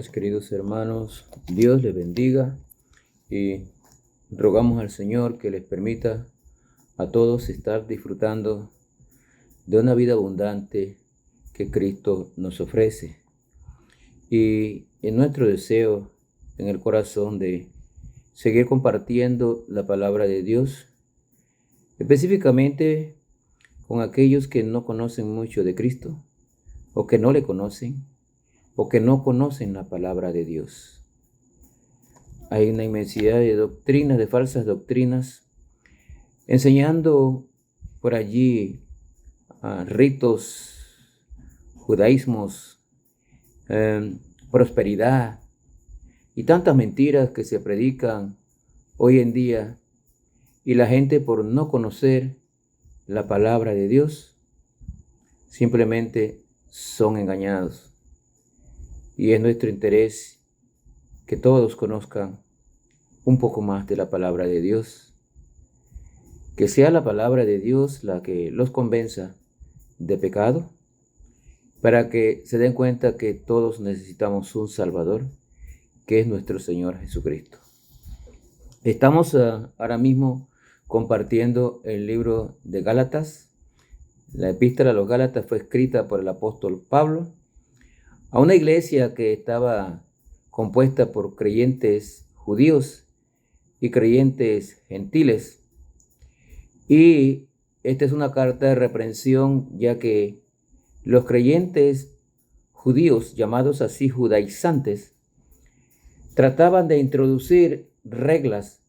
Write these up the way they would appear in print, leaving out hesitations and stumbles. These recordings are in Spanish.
días, queridos hermanos. Dios les bendiga y rogamos al Señor que les permita a todos estar disfrutando de una vida abundante que Cristo nos ofrece. Y en nuestro deseo en el corazón de seguir compartiendo la palabra de Dios, específicamente con aquellos que no conocen mucho de Cristo o que no le conocen o que no conocen la palabra de Dios. Hay una inmensidad de doctrinas, de falsas doctrinas, enseñando por allí ritos, judaísmos, prosperidad y tantas mentiras que se predican hoy en día, y la gente, por no conocer la palabra de Dios, simplemente son engañados. Y es nuestro interés que todos conozcan un poco más de la palabra de Dios, que sea la palabra de Dios la que los convenza de pecado, para que se den cuenta que todos necesitamos un Salvador, que es nuestro Señor Jesucristo. Estamos ahora mismo compartiendo el libro de Gálatas. La epístola a los Gálatas fue escrita por el apóstol Pablo a una iglesia que estaba compuesta por creyentes judíos y creyentes gentiles. Y esta es una carta de reprensión, ya que los creyentes judíos, llamados así judaizantes, trataban de introducir reglas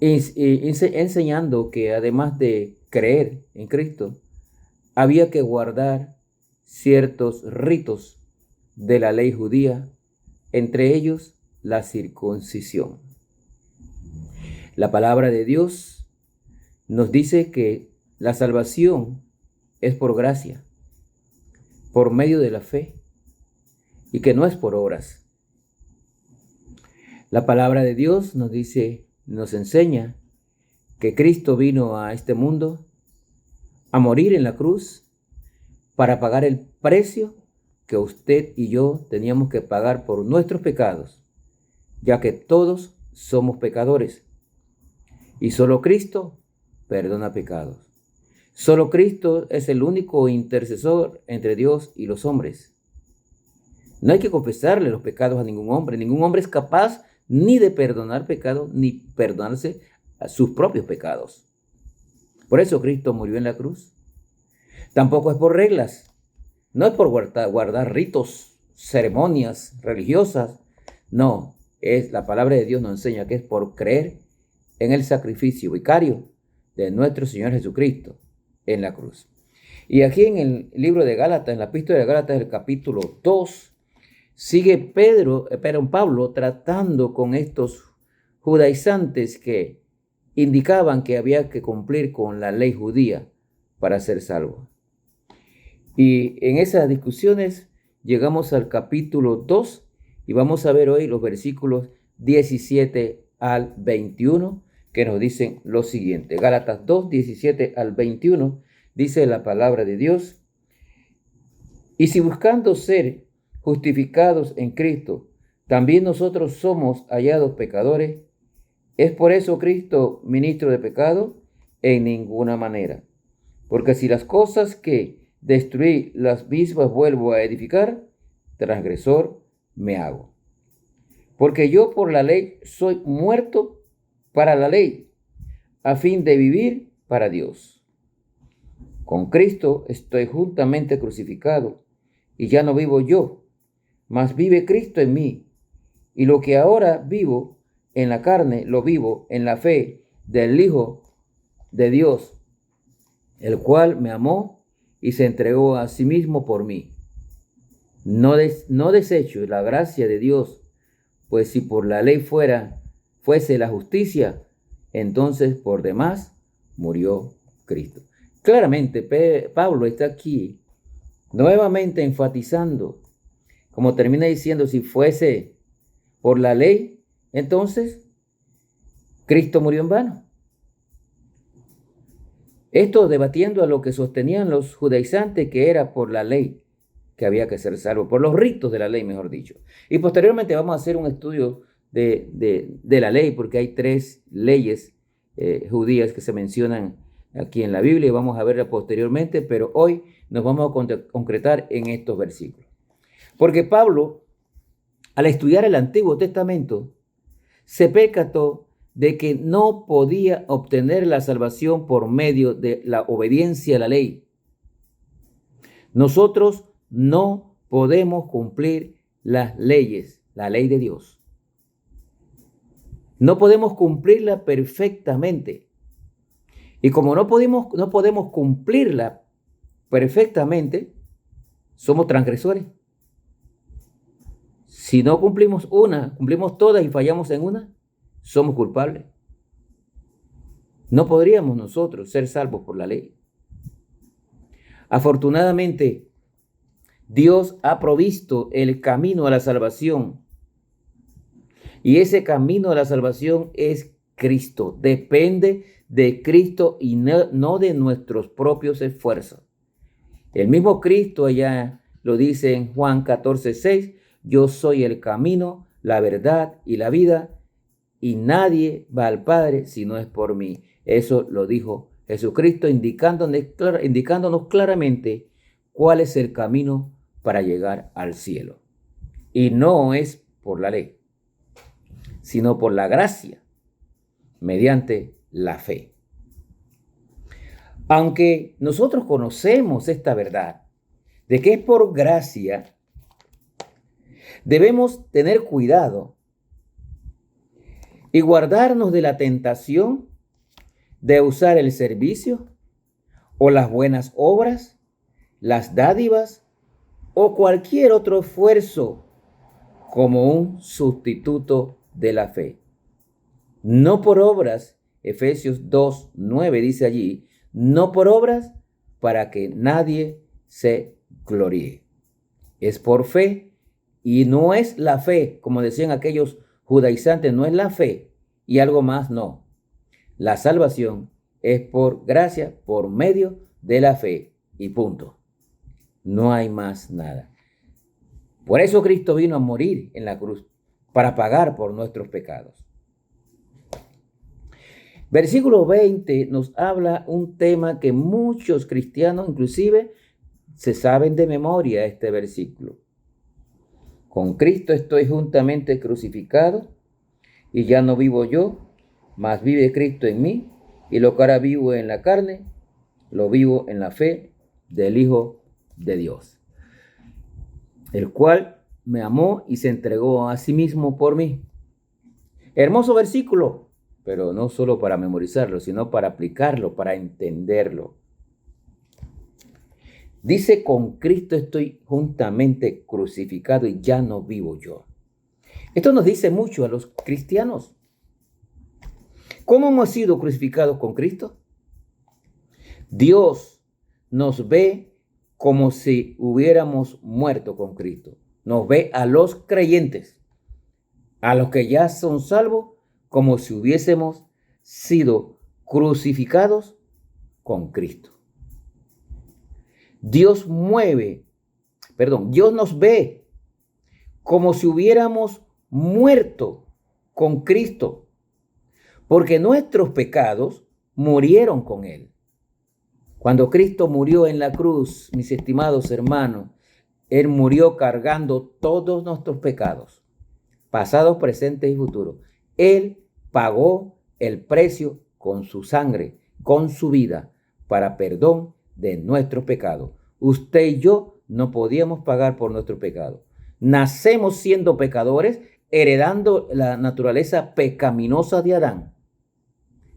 enseñando que además de creer en Cristo, había que guardar ciertos ritos de la ley judía, entre ellos la circuncisión. La palabra de Dios nos dice que la salvación es por gracia, por medio de la fe, y que no es por obras. La palabra de Dios nos enseña que Cristo vino a este mundo a morir en la cruz para pagar el precio que usted y yo teníamos que pagar por nuestros pecados, ya que todos somos pecadores y solo Cristo perdona pecados. Solo Cristo es el único intercesor entre Dios y los hombres. No hay que confesarle los pecados a ningún hombre. Ningún hombre es capaz ni de perdonar pecados, ni perdonarse a sus propios pecados. Por eso Cristo murió en la cruz. Tampoco es por reglas. No es por guardar ritos, ceremonias religiosas. No, la palabra de Dios nos enseña que es por creer en el sacrificio vicario de nuestro Señor Jesucristo en la cruz. Y aquí en el libro de Gálatas, en la epístola de Gálatas, el capítulo 2, sigue Pablo tratando con estos judaizantes que indicaban que había que cumplir con la ley judía para ser salvo. Y en esas discusiones llegamos al capítulo 2 y vamos a ver hoy los versículos 17 al 21 que nos dicen lo siguiente. Gálatas 2, 17 al 21 dice la palabra de Dios: y si buscando ser justificados en Cristo, también nosotros somos hallados pecadores, ¿es por eso Cristo ministro de pecado? En ninguna manera. Porque si las cosas que destruí las mismas vuelvo a edificar, transgresor me hago. Porque yo por la ley soy muerto para la ley, a fin de vivir para Dios. Con Cristo estoy juntamente crucificado, y ya no vivo yo, mas vive Cristo en mí. Y lo que ahora vivo en la carne, lo vivo en la fe del Hijo de Dios, el cual me amó y se entregó a sí mismo por mí. No desecho la gracia de Dios, pues si por la ley fuese la justicia, entonces por demás murió Cristo. Claramente Pablo está aquí nuevamente enfatizando, como termina diciendo, si fuese por la ley, entonces Cristo murió en vano. Esto debatiendo a lo que sostenían los judaizantes, que era por la ley. que había que ser salvo, por los ritos de la ley, mejor dicho. Y posteriormente vamos a hacer un estudio de la ley, porque hay 3 leyes judías que se mencionan aquí en la Biblia y vamos a verla posteriormente, pero hoy nos vamos a concretar en estos versículos. Porque Pablo, al estudiar el Antiguo Testamento, se percató de que no podía obtener la salvación por medio de la obediencia a la ley. Nosotros no podemos cumplir las leyes, la ley de Dios. No podemos cumplirla perfectamente. Y como no podemos cumplirla perfectamente, somos transgresores. Si no cumplimos una, cumplimos todas y fallamos en una, somos culpables. No podríamos nosotros ser salvos por la ley. Afortunadamente, Dios ha provisto el camino a la salvación. Y ese camino a la salvación es Cristo. Depende de Cristo y no de nuestros propios esfuerzos. El mismo Cristo allá lo dice en Juan 14:6. Yo soy el camino, la verdad y la vida, y nadie va al Padre si no es por mí. Eso lo dijo Jesucristo, indicándonos claramente cuál es el camino para llegar al cielo. Y no es por la ley, sino por la gracia, mediante la fe. Aunque nosotros conocemos esta verdad, de que es por gracia, debemos tener cuidado y guardarnos de la tentación de usar el servicio o las buenas obras, las dádivas o cualquier otro esfuerzo como un sustituto de la fe. No por obras, Efesios 2:9 dice allí, no por obras para que nadie se gloríe. Es por fe y no es la fe, como decían aquellos judaizantes, no es la fe y algo más, no. La salvación es por gracia, por medio de la fe y punto. No hay más nada. Por eso Cristo vino a morir en la cruz, para pagar por nuestros pecados. Versículo 20 nos habla un tema que muchos cristianos inclusive se saben de memoria este versículo. Con Cristo estoy juntamente crucificado y ya no vivo yo, mas vive Cristo en mí, y lo que ahora vivo en la carne, lo vivo en la fe del Hijo de Dios, el cual me amó y se entregó a sí mismo por mí. Hermoso versículo, pero no solo para memorizarlo, sino para aplicarlo, para entenderlo. Dice, con Cristo estoy juntamente crucificado y ya no vivo yo. Esto nos dice mucho a los cristianos. ¿Cómo hemos sido crucificados con Cristo? Dios nos ve como si hubiéramos muerto con Cristo. Nos ve a los creyentes, a los que ya son salvos, como si hubiésemos sido crucificados con Cristo. Dios nos ve como si hubiéramos muerto con Cristo, porque nuestros pecados murieron con Él. Cuando Cristo murió en la cruz, mis estimados hermanos, Él murió cargando todos nuestros pecados, pasados, presentes y futuros. Él pagó el precio con su sangre, con su vida, para perdón de nuestros pecados. Usted y yo no podíamos pagar por nuestros pecados. Nacemos siendo pecadores, heredando la naturaleza pecaminosa de Adán.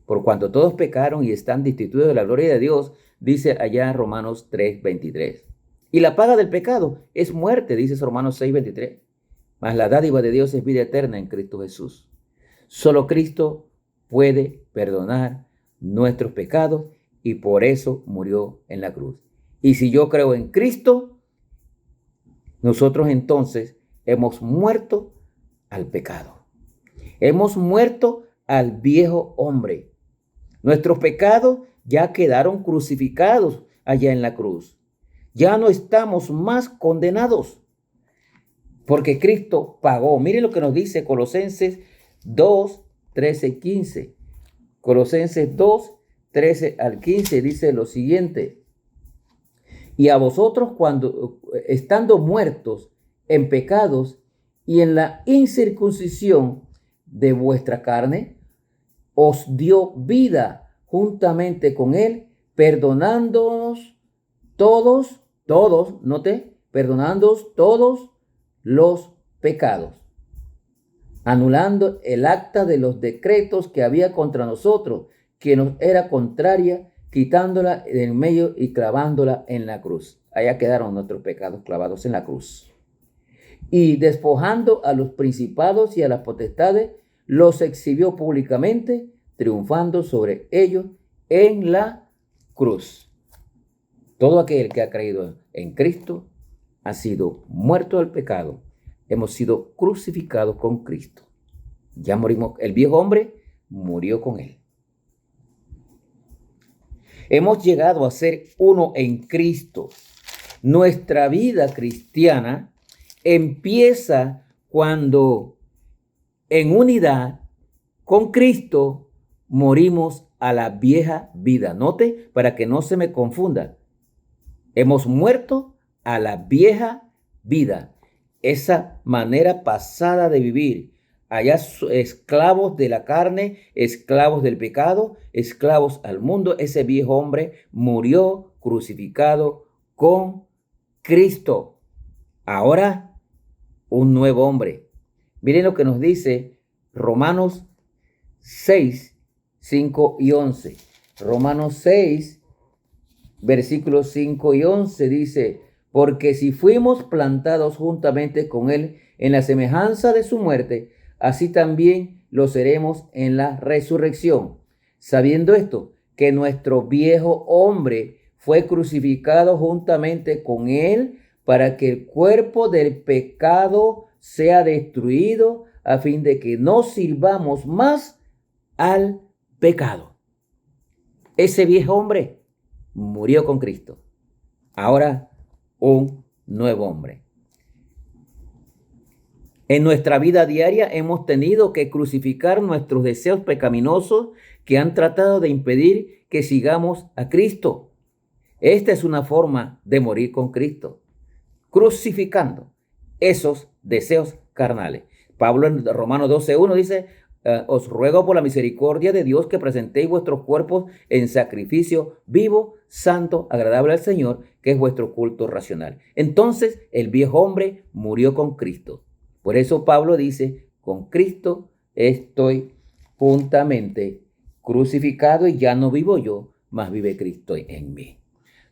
Por cuanto todos pecaron y están destituidos de la gloria de Dios, dice allá en Romanos 3:23. Y la paga del pecado es muerte, dice Romanos 6:23. Mas la dádiva de Dios es vida eterna en Cristo Jesús. Solo Cristo puede perdonar nuestros pecados y por eso murió en la cruz. Y si yo creo en Cristo, nosotros entonces hemos muerto al pecado. Hemos muerto al viejo hombre. Nuestros pecados ya quedaron crucificados allá en la cruz. Ya no estamos más condenados porque Cristo pagó. Miren lo que nos dice Colosenses 2, 13 y 15. Colosenses 2, 13 al 15 dice lo siguiente. Y a vosotros cuando, estando muertos en pecados y en la incircuncisión de vuestra carne, os dio vida juntamente con él, perdonándonos todos, note, perdonándonos todos los pecados, anulando el acta de los decretos que había contra nosotros, que nos era contraria, quitándola del medio y clavándola en la cruz. Allá quedaron nuestros pecados clavados en la cruz. Y despojando a los principados y a las potestades, los exhibió públicamente, triunfando sobre ellos en la cruz. Todo aquel que ha creído en Cristo ha sido muerto al pecado. Hemos sido crucificados con Cristo. Ya morimos. El viejo hombre murió con él. Hemos llegado a ser uno en Cristo. Nuestra vida cristiana empieza cuando en unidad con Cristo morimos a la vieja vida. Note, para que no se me confunda. Hemos muerto a la vieja vida. Esa manera pasada de vivir. Allá esclavos de la carne, esclavos del pecado, esclavos al mundo. Ese viejo hombre murió crucificado con Cristo. Ahora, un nuevo hombre. Miren lo que nos dice Romanos 6, 5 y 11. Romanos 6, versículos 5 y 11 dice: porque si fuimos plantados juntamente con él en la semejanza de su muerte, así también lo seremos en la resurrección. Sabiendo esto, que nuestro viejo hombre fue crucificado juntamente con él, para que el cuerpo del pecado sea destruido, a fin de que no sirvamos más al pecado. Ese viejo hombre murió con Cristo. Ahora un nuevo hombre. En nuestra vida diaria hemos tenido que crucificar nuestros deseos pecaminosos que han tratado de impedir que sigamos a Cristo. Esta es una forma de morir con Cristo, crucificando esos deseos carnales. Pablo en Romanos 12:1 dice: os ruego por la misericordia de Dios que presentéis vuestros cuerpos en sacrificio vivo, santo, agradable al Señor, que es vuestro culto racional. Entonces el viejo hombre murió con Cristo. Por eso Pablo dice: con Cristo estoy juntamente crucificado y ya no vivo yo, mas vive Cristo en mí.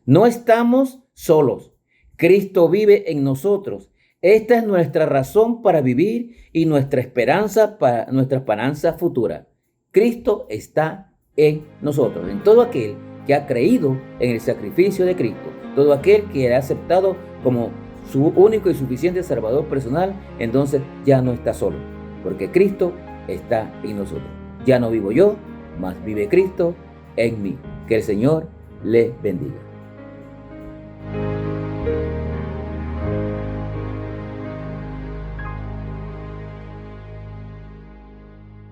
No estamos solos. Cristo vive en nosotros. Esta es nuestra razón para vivir y nuestra esperanza futura. Cristo está en nosotros, en todo aquel que ha creído en el sacrificio de Cristo, todo aquel que ha aceptado como su único y suficiente Salvador personal, entonces ya no está solo, porque Cristo está en nosotros. Ya no vivo yo, mas vive Cristo en mí. Que el Señor les bendiga.